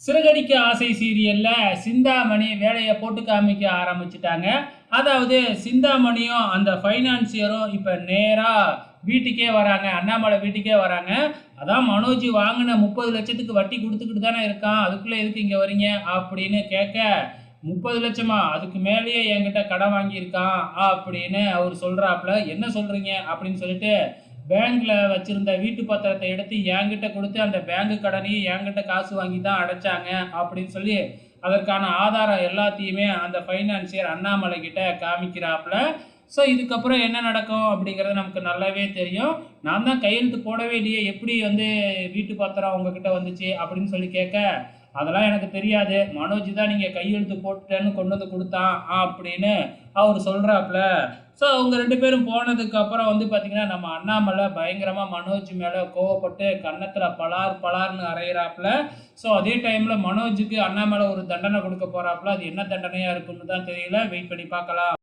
சிறகடிக்க ஆசை சீரியல்ல சிந்தாமணி வேலையை போட்டு காமிக்க ஆரம்பிச்சுட்டாங்க. அதாவது சிந்தாமணியும் அந்த ஃபைனான்சியரும் இப்ப நேரா வீட்டுக்கே வராங்க. அண்ணாமலை வீட்டுக்கே வராங்க. அதான் மனோஜ் வாங்கின 30,00,000க்கு வட்டி கொடுத்துக்கிட்டு தானே இருக்கான். அதுக்குள்ள எதுக்கு இங்க வரீங்க அப்படின்னு கேட்க, 30,00,000மா அதுக்கு மேலேயே என்கிட்ட கடன் வாங்கியிருக்கான் அப்படின்னு அவர் சொல்றாப்புல. என்ன சொல்றீங்க அப்படின்னு சொல்லிட்டு பேங்க்ல வச்சிருந்த வீட்டு பத்திரத்தை எடுத்து என்கிட்ட கொடுத்து அந்த பேங்க் கடனையும் என்கிட்ட காசு வாங்கி தான் அடைச்சாங்க அப்படின்னு சொல்லி அதற்கான ஆதாரம் எல்லாத்தையுமே அந்த ஃபைனான்சியர் அண்ணாமலை கிட்ட காமிக்கிறாப்புல. ஸோ இதுக்கப்புறம் என்ன நடக்கும் அப்படிங்கிறது நமக்கு நல்லாவே தெரியும். நான் தான் கையெழுத்து போடவே இல்லையே, எப்படி வந்து வீட்டு பத்திரம் உங்ககிட்ட வந்துச்சு அப்படின்னு சொல்லி கேட்க, அதெல்லாம் எனக்கு தெரியாது, மனோஜ் தான் நீங்கள் கையெழுத்து போட்டுட்டேன்னு கொண்டு வந்து கொடுத்தான் அப்படின்னு அவர் சொல்கிறாப்புல. ஸோ அவங்க 2 பேரும் போனதுக்கு அப்புறம் வந்து பார்த்திங்கன்னா நம்ம அண்ணாமலை பயங்கரமாக மனோஜ் மேலே கோவப்பட்டு கன்னத்தில் பலார் பலார்னு அரைகிறாப்புல. ஸோ அதே டைமில் மனோஜுக்கு அண்ணாமலை ஒரு தண்டனை கொடுக்க போகிறாப்புல. அது என்ன தண்டனையாக இருக்குன்னு தான் தெரியல, வெயிட் பண்ணி பார்க்கலாம்.